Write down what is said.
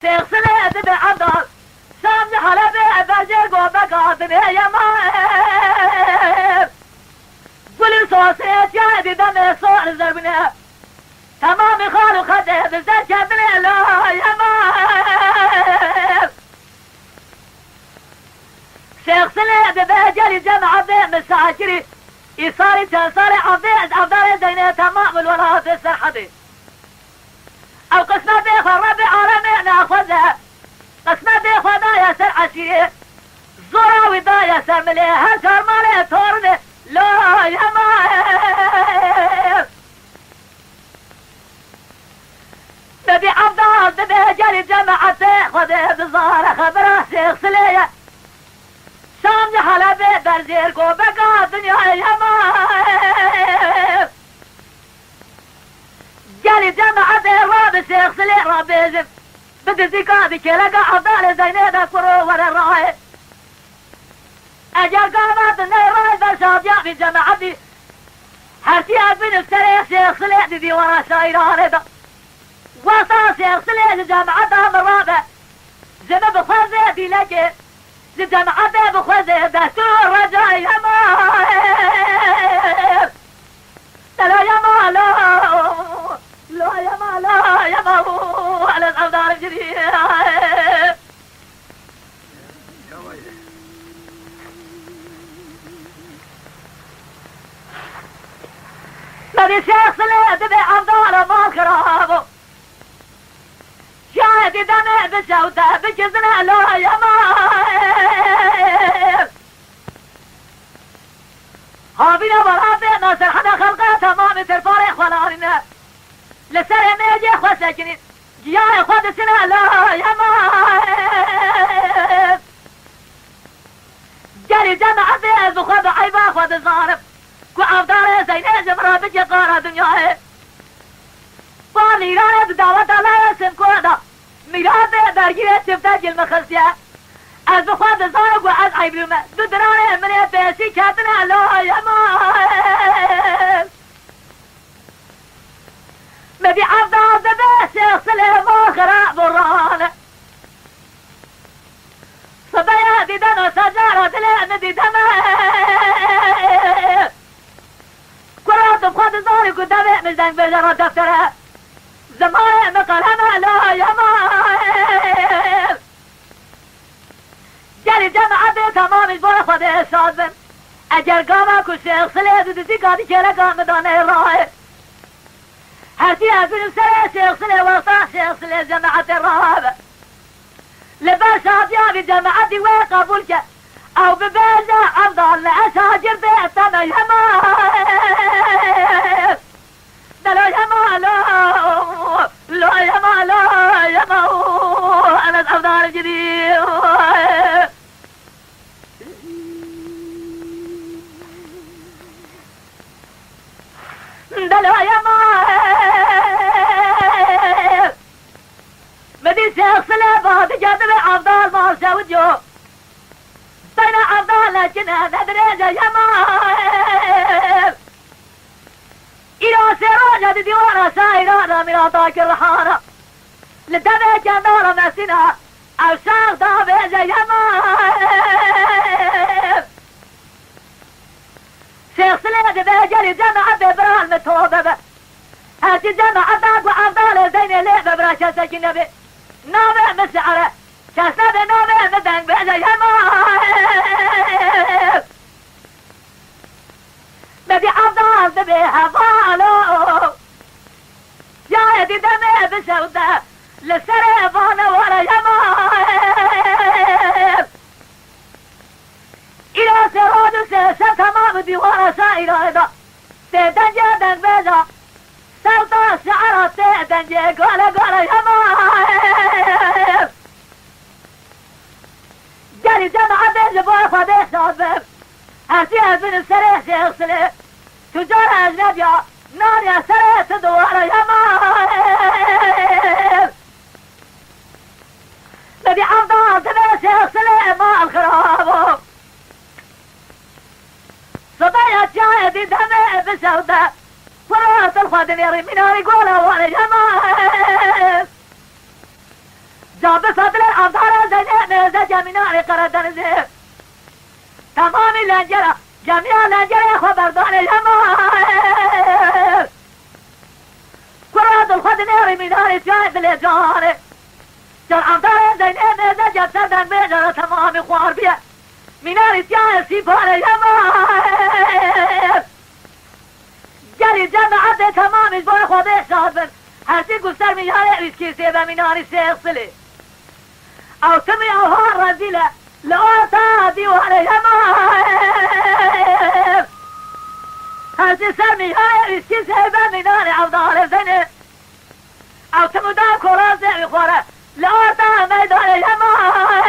شيخ سليد بن عبدال سامج حلبي برجيق وبقاطني يا ماهر قولي صوصيت يا دي دمي صور زربني تمامي خالو خدي بزيك ابني لا يا ماهر شيخ سليد بهجري جمع بين مساكري يصاري تنصاري عبيد عبدالي زيني تمام الولاة في السرحدي او قسمة بيخ الربيع عالمي ناخذها قسمة بيخ ودا يسر عشيري زوراوي دا يسر مليه هسر مالي تورني لا يا ماهر نبي عبدال بهجري جمع تاخذ بزارة خبره شيخ سليه سامج حلبي برزيركو بقى دنيا يا ماهر جالي جمع ديروا بشيخ سلي رابيزم بدزيكا بكيلقا عبدال زينيدا كرو ورا الراي اجل قامت النيراي برشاد يابي جمع دي حرتي بن السري شيخ سلي دي ورا شايران دا وصا شيخ سلي جمع دا مرابع زنب خوزي دي لجي لجمع دا بخوزي دستور رجاي يا ماهر لا يا ماهر لا يا ما لا يا ما هو على الأوضاع الجديدة بدي شيخ سليد بأوضاع ما كرامه شاهدي دمع بشوته بجزنا لا يا ما هابينا برابي ناصر حدا خلقه تمام ترفارق ولا أرنا لسر ميجي خو ساكنين جياي خود سنة لا يا ماهر جاري جمع بيز وخود عيبا خود الظارف كو عفدار زيني زمرا بجي قارة دنياي فاني رايد دعوة لا يسم كودا ميراد برگيري تفتاج المخصية از خود الظارف وعز عيب لما دودراني مني بيسي كاتنا لا يا ماهر مبي عبدال دبي شيخ سليم اخرى بران صبيا دي دنو سجارة دلين دي دمي كرات بخد زوري قدامي مجدن بجرة دفترة زماني مقلمة لا يا ماهر جاري جمع دي تمام البور خدي شادبن اجر قامك وشيخ سليم دي قادي كيلا قام داني الراي هاتي ابن سري شيخ سلي وطا شيخ سلي جماعة الرهاب لباشا ديابي جماعة دي وقبولك او ببيجا عبدال لأساجر بيتنا يا ماهر لا يا ما لا يا ما لا يا ما انا العبدال الجديد لا يا ماهر مدي شيخ سليبا بجانب عبدال ما سوجو بين عبدال لكنها ندريجة يا ماهر إلى سراجة ديوانا سايرانا من عطاك الرحانة لدمي كنارة مسنا أو شاق دابيجة يا ماهر شيخ سليد بهجري جمع ببرال متوبة هاتي جمع داق وعبدال زيني ليه ببراشة سكينة نابع مسعرة شاسنا بنابع مدن بهجة يا ماهر مبي عبدال دبي حفالو يا يدي دمي بسودة للسريفان ولا يا ماهر إلى سرود سيسا تمام ديوان سائرة إذا تدنجي دنبيزا سوطة شعرة تدنجي قولة يا ماهر جاري جمع بيز بوفا بيز صادب هاتي ابن السريح شيخ سليم تجار أجنبيا نار يا سريح تدوار يا ماهر نبي عبدال دبي شيخ سليم ما الخرابو صبايا جايدي دمي بسودة فرات الخدن يري من يقولها وانا يا ماهر جا بفضل الأبطال زينب ميزة جمينار قردن زيب تمام لنجرة جميع لنجرة خبردان الهمار قراد الخد ناري منار جاي بالجار جا الأبطال زينب ميزة جب سردن بيجرة تمام خوار بيه منار جاي سيبان الهمار جري جماعة تمام اجبار خوده شاد بن هرچی گفتر میاره ریسکی سیبه میناری سیخسلی او تمی او ها رزیله لعاتا دیواره یمار هرچی سر میاره ریسکی سیبه میناری عبدال زنه او تمو دام کراز نمی خوره لعاتا میدان یمار